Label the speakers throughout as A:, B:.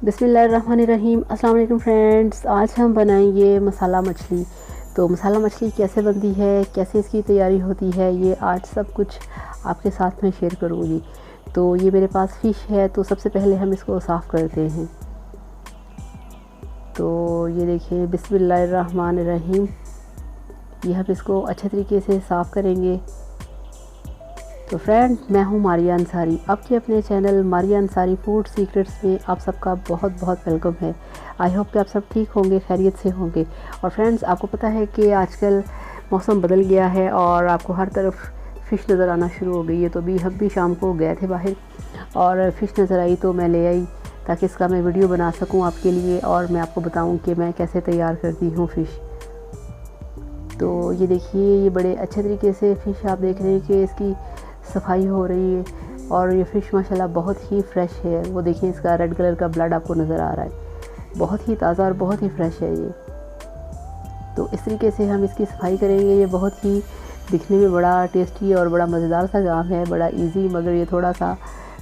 A: बिस्मिल्लाहिर्रहमानिर्रहीम। अस्सलाम वालेकुम फ्रेंड्स, आज हम बनाएंगे मसाला मछली। तो मसाला मछली कैसे बनती है, कैसे इसकी तैयारी होती है, ये आज सब कुछ आपके साथ में शेयर करूँगी। तो ये मेरे पास फ़िश है, तो सबसे पहले हम इसको साफ़ करते हैं। तो ये देखिए बिस्मिल्लाहिर्रहमानिर्रहीम, ये हम इसको अच्छे तरीके से साफ़ करेंगे। तो फ्रेंड, मैं हूँ मारिया अंसारी, आपके अपने channel Maria Ansari food secrets में आप सबका बहुत बहुत वेलकम है। आई होप कि आप सब ठीक होंगे, खैरियत से होंगे। और फ्रेंड्स, आपको पता है कि आजकल मौसम बदल गया है और आपको हर तरफ फ़िश नज़र आना शुरू हो गई है। तो हम भी शाम को गए थे बाहर और फ़िश नज़र आई तो मैं ले आई, ताकि इसका मैं वीडियो बना सकूँ आपके लिए और मैं आपको बताऊँ कि मैं कैसे तैयार करती हूँ फ़िश। तो ये देखिए, ये बड़े अच्छे तरीके से फ़िश आप देख रहे हैं कि इसकी सफाई हो रही है और ये फ़िश माशाल्लाह बहुत ही फ्रेश है। वो देखिए, इसका रेड कलर का ब्लड आपको नज़र आ रहा है, बहुत ही ताज़ा और बहुत ही फ्रेश है ये। तो इस तरीके से हम इसकी सफाई करेंगे। ये बहुत ही दिखने में बड़ा टेस्टी और बड़ा मज़ेदार सा काम है, बड़ा इजी, मगर ये थोड़ा सा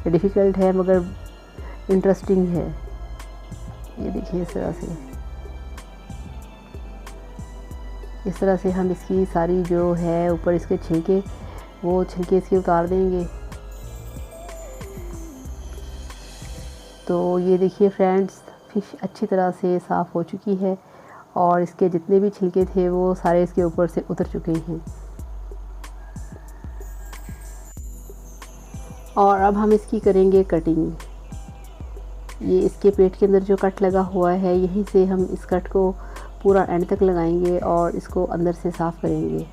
A: डिफ़िकल्ट है मगर इंटरेस्टिंग है। ये देखिए, इस तरह से हम इसकी सारी जो है ऊपर इसके छिलके, वो छिलके इसके उतार देंगे। तो ये देखिए फ्रेंड्स, फ़िश अच्छी तरह से साफ़ हो चुकी है और इसके जितने भी छिलके थे वो सारे इसके ऊपर से उतर चुके हैं। और अब हम इसकी करेंगे कटिंग। ये इसके पेट के अंदर जो कट लगा हुआ है, यहीं से हम इस कट को पूरा एंड तक लगाएंगे और इसको अंदर से साफ़ करेंगे।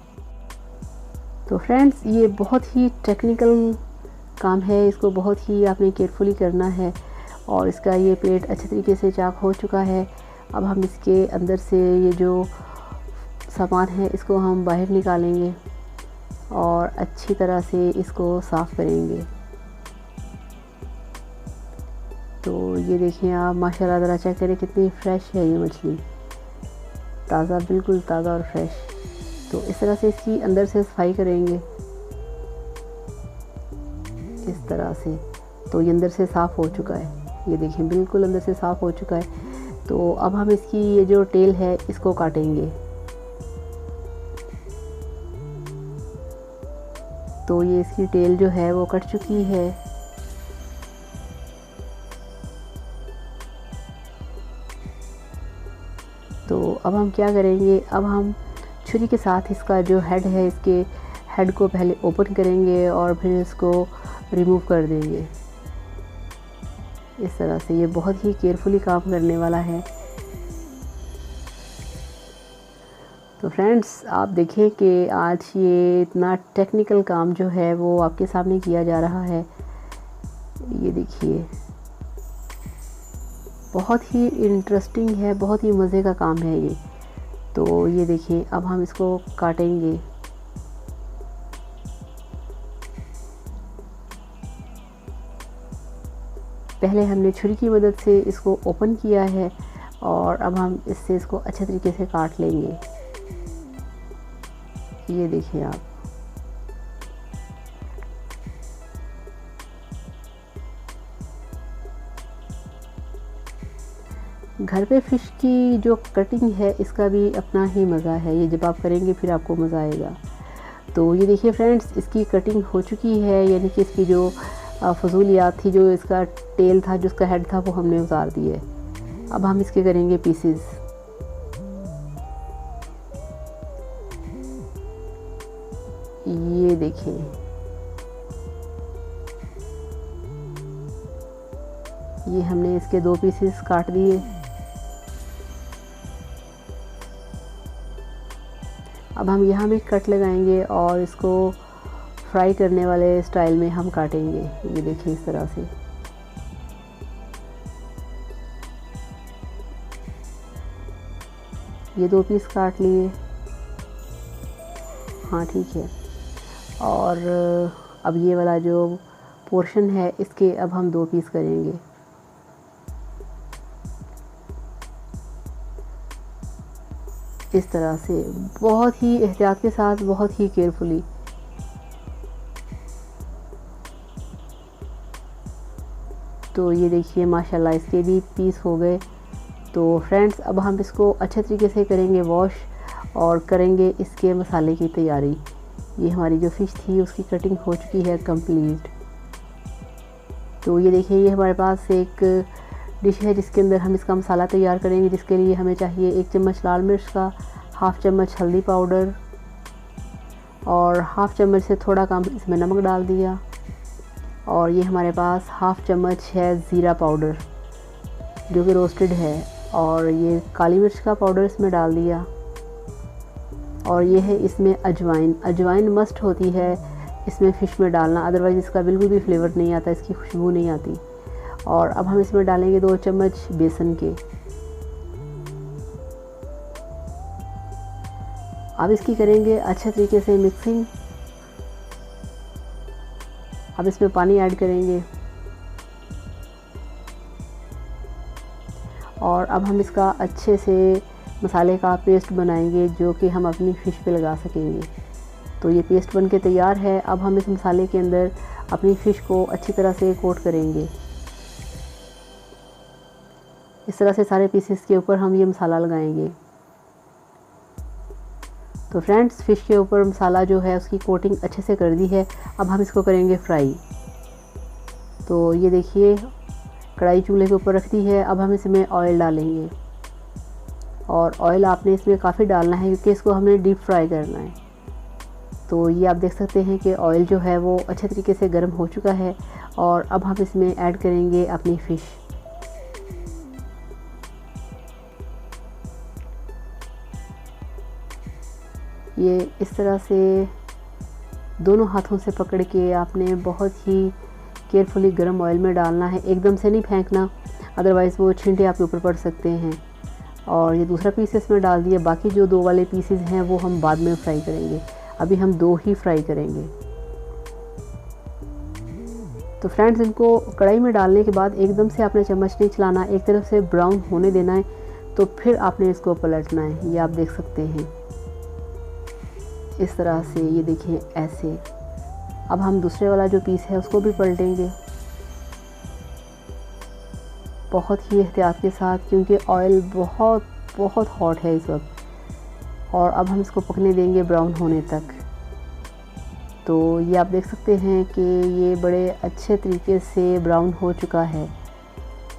A: तो फ्रेंड्स, ये बहुत ही टेक्निकल काम है, इसको बहुत ही आपने केयरफुली करना है। और इसका ये पेट अच्छे तरीके से चाक हो चुका है। अब हम इसके अंदर से ये जो सामान है इसको हम बाहर निकालेंगे और अच्छी तरह से इसको साफ़ करेंगे। तो ये देखिए आप, माशाल्लाह, ज़रा चेक करें कितनी फ़्रेश है ये मछली, ताज़ा, बिल्कुल ताज़ा और फ्रेश। तो इस तरह से इसकी अंदर से सफाई करेंगे, इस तरह से। तो ये अंदर से साफ़ हो चुका है, ये देखें, बिल्कुल अंदर से साफ़ हो चुका है। तो अब हम इसकी ये जो टेल है इसको काटेंगे। तो ये इसकी टेल जो है वो कट चुकी है। तो अब हम क्या करेंगे, अब हम छुरी के साथ इसका जो हेड है, इसके हेड को पहले ओपन करेंगे और फिर इसको रिमूव कर देंगे इस तरह से। ये बहुत ही केयरफुली काम करने वाला है। तो फ्रेंड्स, आप देखें कि आज ये इतना टेक्निकल काम जो है वो आपके सामने किया जा रहा है। ये देखिए, बहुत ही इंटरेस्टिंग है, बहुत ही मज़े का काम है ये। तो ये देखिए, अब हम इसको काटेंगे। पहले हमने छुरी की मदद से इसको ओपन किया है और अब हम इससे इसको अच्छे तरीके से काट लेंगे। ये देखिए आप, घर पे फ़िश की जो कटिंग है इसका भी अपना ही मज़ा है। ये जब आप करेंगे फिर आपको मज़ा आएगा। तो ये देखिए फ्रेंड्स, इसकी कटिंग हो चुकी है, यानी कि इसकी जो फजूलियात थी, जो इसका टेल था, जो इसका हेड था, वो हमने उतार दिए। अब हम इसके करेंगे पीसेस। ये देखिए, ये हमने इसके 2 पीसेस काट दिए। अब हम यहाँ में कट लगाएंगे और इसको फ्राई करने वाले स्टाइल में हम काटेंगे। ये देखिए, इस तरह से। ये 2 पीस काट लिए, हाँ ठीक है। और अब ये वाला जो पोर्शन है इसके अब हम 2 पीस करेंगे। इस तरह से बहुत ही एहतियात के साथ, बहुत ही केयरफुली। तो ये देखिए माशाल्लाह इसके भी पीस हो गए। तो फ्रेंड्स अब हम इसको अच्छे तरीके से करेंगे वॉश और करेंगे इसके मसाले की तैयारी। ये हमारी जो फ़िश थी उसकी कटिंग हो चुकी है कंप्लीट। तो ये देखिए ये हमारे पास एक डिश है जिसके अंदर हम इसका मसाला तैयार करेंगे, जिसके लिए हमें चाहिए 1 चम्मच लाल मिर्च का, हाफ़ चम्मच हल्दी पाउडर और हाफ़ चम्मच से थोड़ा कम इसमें नमक डाल दिया। और ये हमारे पास हाफ़ चम्मच है ज़ीरा पाउडर जो कि रोस्टेड है, और ये काली मिर्च का पाउडर इसमें डाल दिया। और ये है इसमें अजवाइन। अजवाइन मस्ट होती है इसमें फ़िश में डालना, अदरवाइज़ इसका बिल्कुल भी फ्लेवर नहीं आता, इसकी खुशबू नहीं आती। और अब हम इसमें डालेंगे 2 चम्मच बेसन के। अब इसकी करेंगे अच्छे तरीके से मिक्सिंग। अब इसमें पानी ऐड करेंगे और अब हम इसका अच्छे से मसाले का पेस्ट बनाएंगे जो कि हम अपनी फ़िश पे लगा सकेंगे। तो ये पेस्ट बन के तैयार है। अब हम इस मसाले के अंदर अपनी फ़िश को अच्छी तरह से कोट करेंगे। इस तरह से सारे पीसेस के ऊपर हम ये मसाला लगाएंगे। तो फ्रेंड्स फ़िश के ऊपर मसाला जो है उसकी कोटिंग अच्छे से कर दी है। अब हम इसको करेंगे फ्राई। तो ये देखिए कढ़ाई चूल्हे के ऊपर रख दी है। अब हम इसमें ऑयल डालेंगे और ऑयल आपने इसमें काफ़ी डालना है क्योंकि इसको हमने डीप फ्राई करना है। तो ये आप देख सकते हैं कि ऑयल जो है वो अच्छे तरीके से गर्म हो चुका है। और अब हम इसमें ऐड करेंगे अपनी फ़िश। ये इस तरह से दोनों हाथों से पकड़ के आपने बहुत ही केयरफुली गर्म ऑयल में डालना है, एकदम से नहीं फेंकना, अदरवाइज़ वो छींटे आपके ऊपर पड़ सकते हैं। और ये दूसरा पीस इसमें डाल दिया। बाकी जो 2 वाले पीसेस हैं वो हम बाद में फ्राई करेंगे, अभी हम 2 ही फ्राई करेंगे। तो फ्रेंड्स इनको कढ़ाई में डालने के बाद एकदम से आपने चम्मच नहीं चलाना, एक तरफ से ब्राउन होने देना है, तो फिर आपने इसको पलटना है। ये आप देख सकते हैं इस तरह से, ये देखिए ऐसे। अब हम दूसरे वाला जो पीस है उसको भी पलटेंगे बहुत ही एहतियात के साथ, क्योंकि ऑयल बहुत बहुत हॉट है इस वक्त। और अब हम इसको पकने देंगे ब्राउन होने तक। तो ये आप देख सकते हैं कि ये बड़े अच्छे तरीके से ब्राउन हो चुका है,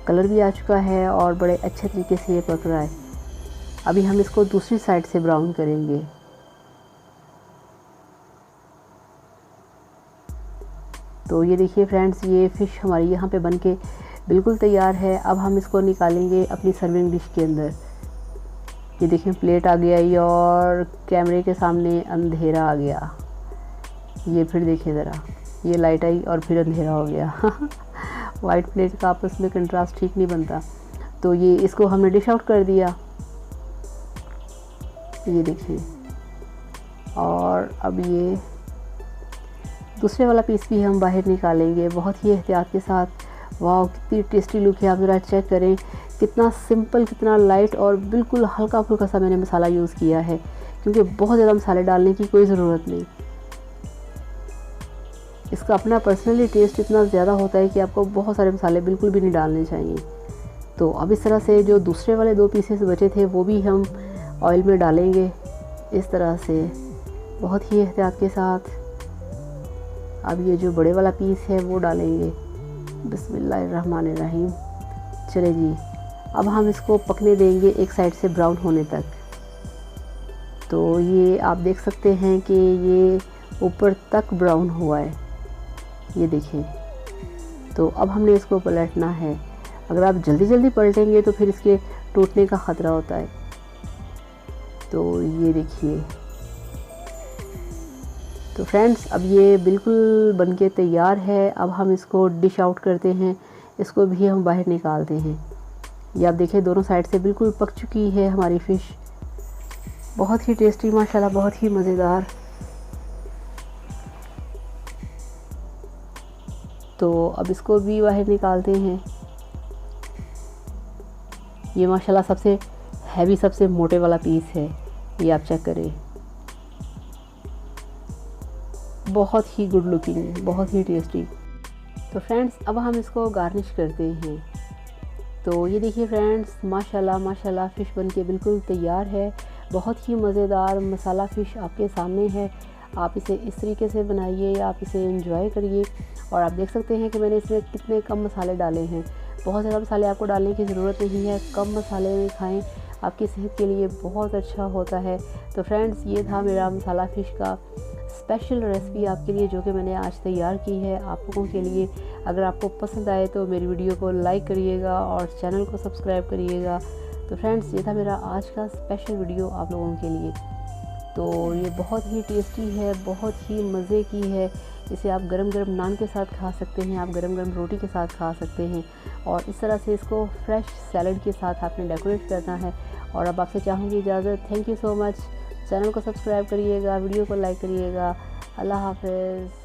A: कलर भी आ चुका है और बड़े अच्छे तरीके से ये पक रहा है। अभी हम इसको दूसरी साइड से ब्राउन करेंगे। तो ये देखिए फ्रेंड्स ये फ़िश हमारी यहाँ पे बन के बिल्कुल तैयार है। अब हम इसको निकालेंगे अपनी सर्विंग डिश के अंदर। ये देखिए प्लेट आ गया ये, और कैमरे के सामने अंधेरा आ गया। ये फिर देखिए ज़रा, ये लाइट आई और फिर अंधेरा हो गया। वाइट प्लेट का आपस में कंट्रास्ट ठीक नहीं बनता। तो ये इसको हमने डिश आउट कर दिया, ये देखिए। और अब ये दूसरे वाला पीस भी हम बाहर निकालेंगे बहुत ही एहतियात के साथ। वाह कितनी टेस्टी लुक है, आप ज़रा चेक करें, कितना सिंपल, कितना लाइट और बिल्कुल हल्का फुल्का सा मैंने मसाला यूज़ किया है, क्योंकि बहुत ज़्यादा मसाले डालने की कोई ज़रूरत नहीं। इसका अपना पर्सनली टेस्ट इतना ज़्यादा होता है कि आपको बहुत सारे मसाले बिल्कुल भी नहीं डालने चाहिए। तो अब इस तरह से जो दूसरे वाले 2 पीसेस बचे थे वो भी हम ऑयल में डालेंगे इस तरह से बहुत ही एहतियात के साथ। अब ये जो बड़े वाला पीस है वो डालेंगे। बिस्मिल्लाहिर्रहमानिर्रहीम। चले जी, अब हम इसको पकने देंगे एक साइड से ब्राउन होने तक। तो ये आप देख सकते हैं कि ये ऊपर तक ब्राउन हुआ है, ये देखिए। तो अब हमने इसको पलटना है। अगर आप जल्दी जल्दी पलटेंगे तो फिर इसके टूटने का ख़तरा होता है। तो ये देखिए। तो फ्रेंड्स अब ये बिल्कुल बनके तैयार है। अब हम इसको डिश आउट करते हैं, इसको भी हम बाहर निकालते हैं। ये आप देखिए दोनों साइड से बिल्कुल पक चुकी है हमारी फ़िश, बहुत ही टेस्टी माशाल्लाह, बहुत ही मज़ेदार। तो अब इसको भी बाहर निकालते हैं। ये माशाल्लाह सबसे हैवी, सबसे मोटे वाला पीस है, ये आप चेक करें, बहुत ही गुड लुकिंग, बहुत ही टेस्टी। तो फ्रेंड्स अब हम इसको गार्निश करते हैं। तो ये देखिए फ्रेंड्स, माशाल्लाह माशाल्लाह फ़िश बनके बिल्कुल तैयार है। बहुत ही मज़ेदार मसाला फ़िश आपके सामने है। आप इसे इस तरीके से बनाइए, आप इसे एंजॉय करिए। और आप देख सकते हैं कि मैंने इसमें कितने कम मसाले डाले हैं। बहुत ज़्यादा मसाले आपको डालने की ज़रूरत नहीं है, कम मसाले में खाएं, आपकी सेहत के लिए बहुत अच्छा होता है। तो फ्रेंड्स ये था मेरा मसाला फ़िश का स्पेशल रेसिपी आपके लिए, जो कि मैंने आज तैयार की है आप लोगों के लिए। अगर आपको पसंद आए तो मेरी वीडियो को लाइक करिएगा और चैनल को सब्सक्राइब करिएगा। तो फ्रेंड्स ये था मेरा आज का स्पेशल वीडियो आप लोगों के लिए। तो ये बहुत ही टेस्टी है, बहुत ही मज़े की है। इसे आप गरम गरम नान के साथ खा सकते हैं, आप गरम गरम रोटी के साथ खा सकते हैं। और इस तरह से इसको फ्रेश सैलड के साथ आपने डेकोरेट करना है। और अब आपसे चाहूँगी इजाज़त। Thank you so much. Channel को सब्सक्राइब करिएगा, वीडियो को लाइक करिएगा। अल्लाह हाफ़िज़।